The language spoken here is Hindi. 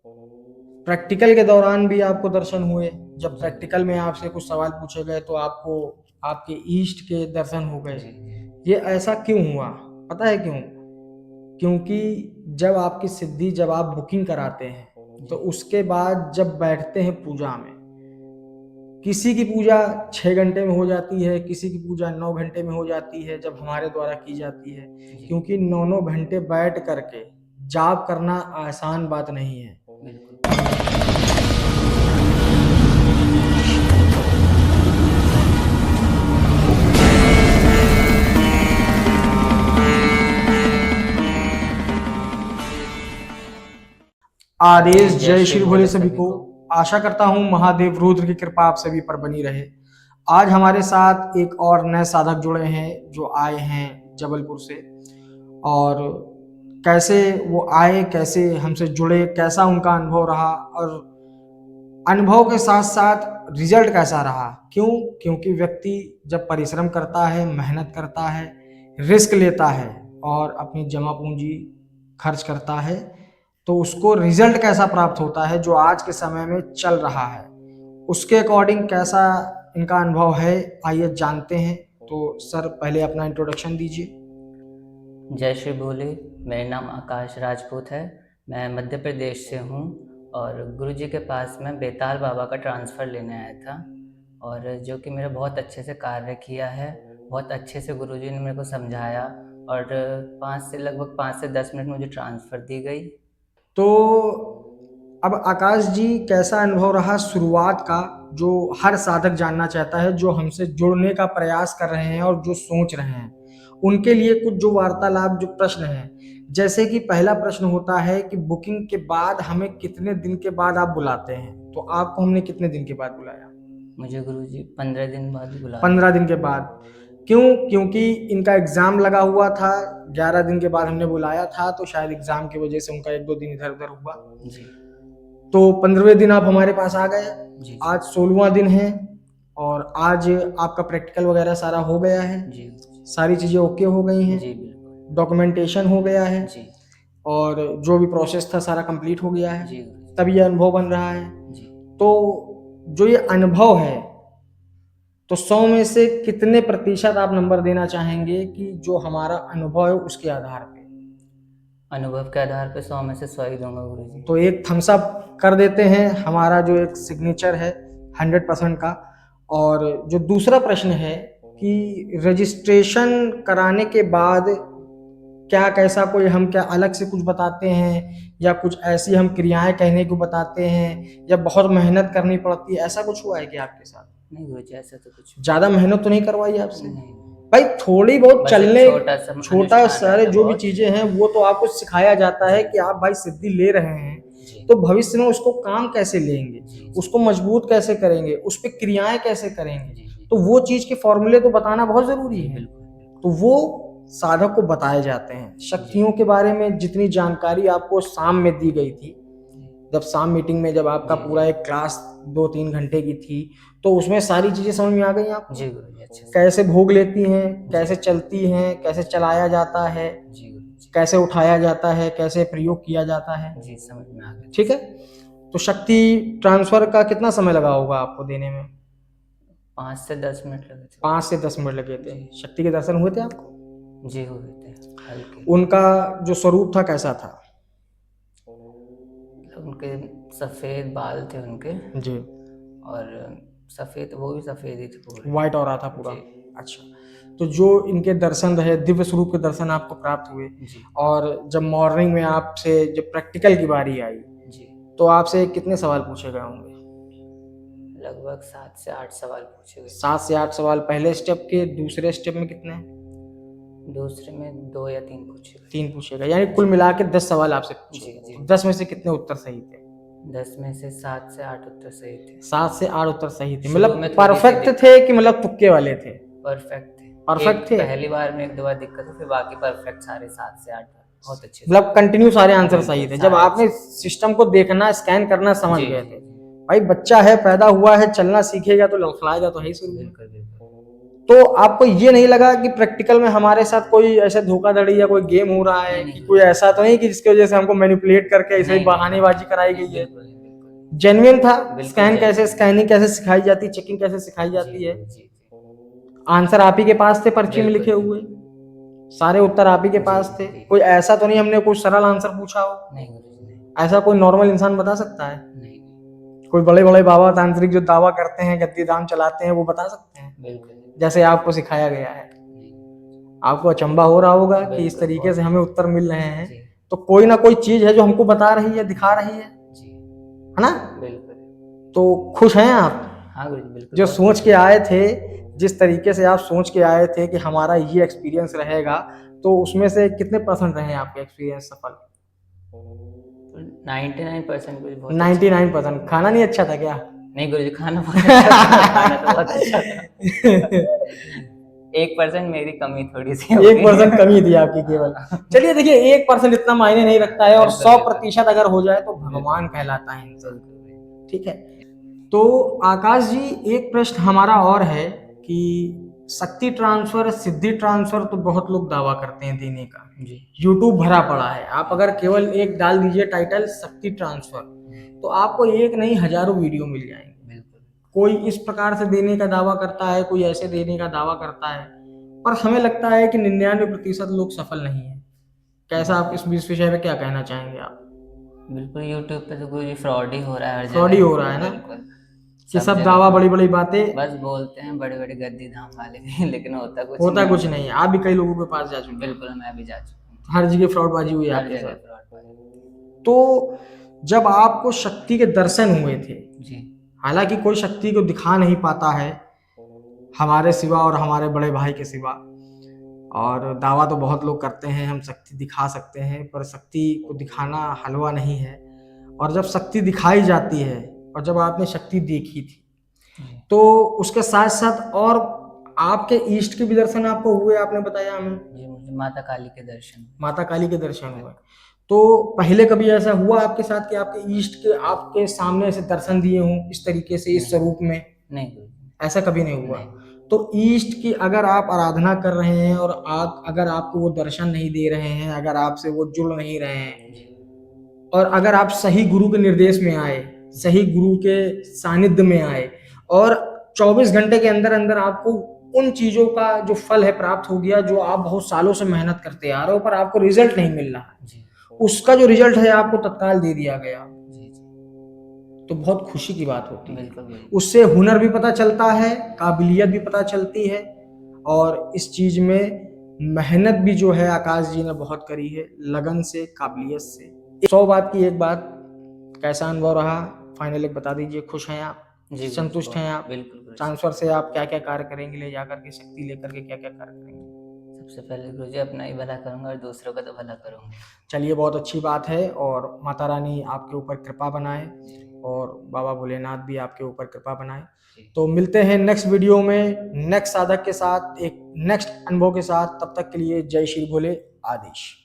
प्रैक्टिकल के दौरान भी आपको दर्शन हुए? जब प्रैक्टिकल में आपसे कुछ सवाल पूछे गए तो आपको आपके ईष्ट के दर्शन हो गए। जी, ये ऐसा क्यों हुआ? पता है क्यों? क्योंकि जब आपकी सिद्धि जब आप बुकिंग कराते हैं तो जी, उसके बाद जब बैठते हैं पूजा में, किसी की पूजा 6 घंटे में हो जाती है, किसी की पूजा 9 घंटे में हो जाती है जब हमारे द्वारा की जाती है। जी, क्योंकि 9 9 घंटे बैठ करके जाप करना आसान बात नहीं है। बिल्कुल। आदेश आदेश जय जय श्री श्री भोले भोले सभी सभी को। को। आशा करता हूँ महादेव रुद्र की कृपा आप सभी पर बनी रहे। आज हमारे साथ एक और नए साधक जुड़े हैं जो आए हैं जबलपुर से। और कैसे वो आए, कैसे हमसे जुड़े, कैसा उनका अनुभव रहा और अनुभव के साथ साथ रिजल्ट कैसा रहा। क्यों? क्योंकि व्यक्ति जब परिश्रम करता है, मेहनत करता है, रिस्क लेता है और अपनी जमा पूंजी खर्च करता है तो उसको रिजल्ट कैसा प्राप्त होता है जो आज के समय में चल रहा है, उसके अकॉर्डिंग कैसा इनका अनुभव है, आइए जानते हैं। तो सर पहले अपना इंट्रोडक्शन दीजिए। जय श्री भोले। मेरा नाम आकाश राजपूत है। मैं मध्य प्रदेश से हूँ और गुरुजी के पास मैं बेताल बाबा का ट्रांसफ़र लेने आया था, और जो कि मेरा बहुत अच्छे से कार्य किया है। बहुत अच्छे से गुरुजी ने मेरे को समझाया, और 5 से 10 मिनट मुझे ट्रांसफ़र दी गई। तो अब आकाश जी कैसा अनुभव रहा शुरुआत का, जो हर साधक जानना चाहता है, जो हमसे जुड़ने का प्रयास कर रहे हैं और जो सोच रहे हैं उनके लिए कुछ जो वार्तालाप, जो प्रश्न है। जैसे कि पहला प्रश्न होता है कि बुकिंग के बाद हमें कितने दिन के बाद आप बुलाते हैं, तो आपको हमने कितने दिन के बाद बुलाया? मुझे गुरुजी 15 दिन बाद बुलाया। 15 दिन के बाद। क्यों? क्योंकि इनका एग्जाम लगा हुआ था। 11 दिन के बाद हमने बुलाया था तो शायद एग्जाम की वजह से उनका 1 2 दिन इधर उधर हुआ। जी, तो 15वें दिन आप हमारे पास आ गए। जी, जी, आज 16वां दिन है और आज आपका प्रैक्टिकल वगैरह सारा हो गया है। जी, सारी चीज़ें ओके हो गई हैं। जी, बिल्कुल। डॉक्यूमेंटेशन हो गया है जी, और जो भी प्रोसेस था सारा कंप्लीट हो गया है। जी, गुरुजी। तब ये अनुभव बन रहा है। जी। तो जो ये अनुभव है, तो 100 में से कितने प्रतिशत आप नंबर देना चाहेंगे कि जो हमारा अनुभव है उसके आधार पे? अनुभव के आधार पे 100 में से 100 ही दूंगा गुरुजी। तो एक थम्स अप कर देते हैं, हमारा जो एक सिग्नेचर है 100% का। और जो दूसरा प्रश्न है कि रजिस्ट्रेशन कराने के बाद क्या कैसा कोई हम क्या अलग से कुछ बताते हैं या कुछ ऐसी हम क्रियाएं कहने को बताते हैं या बहुत मेहनत करनी पड़ती है, ऐसा कुछ हुआ है कि आपके साथ? नहीं गुरुजी, ऐसा तो कुछ भी ज्यादा मेहनत तो नहीं करवाई आपसे? नहीं। भाई थोड़ी बहुत बस एक चलने, छोटा सा छोटा अनुष्ठान सारे रहता जो भी बहुत। चीजें हैं वो तो आपको सिखाया जाता है जी, कि आप भाई सिद्धि ले रहे हैं जी, तो भविष्य में उसको काम कैसे लेंगे, जी, जी, उसको मजबूत कैसे करेंगे, उस पर क्रियाएं कैसे करेंगे। जी, जी, तो वो चीज के फॉर्मूले तो बताना बहुत जरूरी जी, है। बिल्कुल, बिल्कुल। तो वो साधक को बताए जाते हैं। जी, शक्तियों के बारे में जितनी जानकारी आपको शाम में दी गई थी, जब शाम मीटिंग में जब आपका जी, पूरा जी, एक क्लास 2 3 घंटे की थी, तो उसमें सारी चीजें समझ में आ गई आपको? जी गुरुजी, अच्छे से। कैसे भोग लेती हैं, जी, कैसे चलती हैं, कैसे चलाया जाता है, जी गुरुजी। कैसे उठाया जाता है, कैसे प्रयोग किया जाता है। जी, समझ में आ गया अच्छे ठीक है। से। तो शक्ति ट्रांसफर का कितना समय लगा होगा आपको देने में? 5 से 10 मिनट लगे थे 5 से 10 मिनट लगे थे। जी, शक्ति के दर्शन हुए थे आपको? जी हुए थे, हल्के। उनका जो स्वरूप था कैसा था? मतलब उनके सफ़ेद बाल थे उनके, जी। और सफ़ेद, वो भी सफ़ेद ही थे पूरे। वाइट हो रहा था पूरा। जी, अच्छा। तो जो इनके दर्शन रहे, दिव्य स्वरूप के दर्शन आपको प्राप्त हुए। जी, और जब मॉर्निंग में आपसे जब प्रैक्टिकल की बारी आई जी। तो आपसे कितने सवाल पूछे गए होंगे? लगभग 7 से 8 सवाल पूछे गए थे। 7 से 8 सवाल पहले स्टेप के। दूसरे स्टेप में कितने? दूसरे में 2 या 3 पूछे गए। 3 पूछे गए, यानी कुल मिला के 10 सवाल आपसे पूछे जी, गए। जी। तो 10 में से कितने उत्तर सही थे? 10 में से 7 से 8 उत्तर सही थे। 7 से 8 उत्तर सही थे, शुरू मतलब में थोड़ी-सी परफेक्ट दिक्कत, थे कि मतलब तुक्के वाले थे? परफेक्ट थे। एक परफेक्ट थे। पहली बार में 1-2 बार दिक्कत हुई, फिर बाकी परफेक्ट सारे 7 से 8 बहुत अच्छे से। मतलब कंटिन्यू सारे आंसर सही बिल्कुल, थे, जब सारे आपने अच्छे। सिस्टम को देखना, स्कैन करना समझ जी, गए जी, थे। जी। भाई बच्चा है, पैदा हुआ है, चलना सीखेगा तो लड़खड़ाएगा तो है ही शुरू में। बिल्कुल, बिल्कुल। तो आपको ये नहीं लगा कि प्रैक्टिकल में हमारे साथ कोई ऐसा धोखाधड़ी या कोई गेम हो रहा है, नहीं, कि नहीं, कोई ऐसा तो नहीं कि जिसकी वजह से हमको मैनिपुलेट करके ऐसे ही नहीं, बहानेबाजी कराई नहीं, गई है? बिल्कुल, बिल्कुल, जेन्युइन था? बिल्कुल स्कैन कैसे, genuine। स्कैनिंग कैसे सिखाई जाती है, चेकिंग कैसे सिखाई जी, जाती है? जी, आंसर आप ही के पास थे पर्ची में बिल्कुल, लिखे हुए? बिल्कुल। सारे उत्तर आप ही के जी, पास थे? जी। कोई ऐसा तो नहीं हमने कुछ सरल आंसर पूछा हो? नहीं गुरुजी, नहीं, ऐसा कोई नॉर्मल इंसान बता सकता है? नहीं, कोई बड़े बड़े बाबा तांत्रिक जो दावा करते हैं, गद्दी दाम चलाते हैं, वो बता सकते हैं बिल्कुल, जैसे आपको सिखाया गया है? नहीं, आपको अचंभा हो रहा होगा कि इस बिल्कुल, तरीके से बहुत। हमें उत्तर मिल रहे हैं, जी, तो कोई ना कोई चीज है जो हमको बता रही है, दिखा रही जी, है ना? बिल्कुल। तो खुश हैं आप हाँ गुरुजी, बिल्कुल, जो बहुत सोच खुश के हूँ। आए थे, जिस तरीके से आप सोच के आए थे कि हमारा ये एक्सपीरियंस रहेगा, तो उसमें से कितने परसेंट रहे आपके एक्सपीरियंस सफल? 99% गुरुजी बहुत अच्छा था। 99%। खाना नहीं अच्छा था क्या? नहीं गुरुजी, खाना बहुत अच्छा था, खाना तो बहुत अच्छा था। 1% मेरी कमी थोड़ी-सी हो एक गई। परसेंट कमी थी आपकी केवल। हाँ, चलिए देखिए, 1% इतना मायने नहीं रखता है, और बिल्कुल, सौ बिल्कुल। प्रतिशत अगर हो जाए तो भगवान बिल्कुल, कहलाता है इंसान। बिल्कुल। ठीक है। तो आकाश जी, एक प्रश्न हमारा और है कि शक्ति ट्रांसफर, सिद्धि ट्रांसफर तो बहुत लोग दावा करते हैं देने का, जी, यूट्यूब भरा पड़ा है। आप अगर केवल एक डाल दीजिए टाइटल शक्ति ट्रांसफर, तो आपको एक नहीं हजारों वीडियो मिल जाएंगे। बिल्कुल। कोई इस प्रकार से देने का दावा करता है, कोई ऐसे देने का दावा करता है, पर हमें लगता है कि 99% लोग सफल नहीं है। कैसा, आप इस विषय में क्या कहना चाहेंगे आप? बिल्कुल, यूट्यूब पे तो गुरुजी फ्रॉड ही हो रहा है हर फ्रॉड ही जगह। हो रहा है ना, बिल्कुल, कि सब सब जगह दावा, बड़ी फ्रॉड। बड़ी बातें, बस बोलते हैं बड़े-बड़े गद्दी धाम वाले भी, लेकिन होता कुछ होता नहीं कुछ है। नहीं है। आप भी कई लोगों के पास जा चुके हैं, बिल्कुल, मैं भी जा चुका हूँ। हर जगह फ्रॉडबाजी हुई हर आपके जगह साथ। फ्रॉड वाले। तो जब आपको शक्ति के दर्शन हुए थे, जी, हालांकि कोई शक्ति को दिखा नहीं पाता है हमारे सिवा और हमारे बड़े भाई के सिवा, और दावा तो बहुत लोग करते हैं हम शक्ति दिखा सकते हैं, पर शक्ति को दिखाना हलवा नहीं है। और जब शक्ति दिखाई जाती है, और जब आपने शक्ति देखी थी, जी, तो उसके साथ साथ और आपके ईष्ट के भी दर्शन आपको हुए, आपने बताया हमें? जी, मुझे माता काली के दर्शन हुए। माता काली के दर्शन हुए। तो पहले कभी ऐसा हुआ आपके साथ कि आपके ईष्ट के आपके सामने ऐसे दर्शन दिए हों इस तरीके से, इस नहीं, स्वरूप में? नहीं गुरुजी, ऐसा कभी नहीं हुआ। नहीं। तो ईष्ट की अगर आप आराधना कर रहे हैं, और आप अगर आपको वो दर्शन नहीं दे रहे हैं, अगर आपसे वो जुड़ नहीं रहे हैं, जी, और अगर आप सही गुरु के निर्देश में आए, सही गुरु के सानिध्य में आए, और 24 घंटे के अंदर अंदर आपको उन चीजों का जो फल है प्राप्त हो गया, जो आप बहुत सालों से मेहनत करते आ रहे हो, पर आपको रिजल्ट नहीं मिल रहा है, जी, उसका जो रिजल्ट है आपको तत्काल दे दिया गया, जी, जी, तो बहुत खुशी की बात होती है। बिल्कुल गुरुजी। उससे हुनर भी पता चलता है, काबिलियत भी पता चलती है, और इस चीज में मेहनत भी जो है आकाश जी ने बहुत करी है, लगन से, काबिलियत से। 100 बात की एक बात, कैसा अनुभव रहा? फाइनल एक बता दीजिए, खुश हैं आप, जी गुरुजी, संतुष्ट हैं बहुत, आप? बिल्कुल गुरुजी। ट्रांसफर से आप क्या क्या कार्य करेंगे, ले जाकर के शक्ति लेकर के क्या क्या कार्य करेंगे? सबसे पहले गुरुजी अपना ही भला करूँगा और दूसरों का तो भला करूँगा। चलिए, बहुत अच्छी बात है, और माता रानी आपके ऊपर कृपा बनाए, और बाबा भोलेनाथ भी आपके ऊपर कृपा बनाए। जी। तो मिलते हैं नेक्स्ट वीडियो में नेक्स्ट साधक के साथ, एक नेक्स्ट अनुभव के साथ। तब तक के लिए जय श्री भोले, आदेश।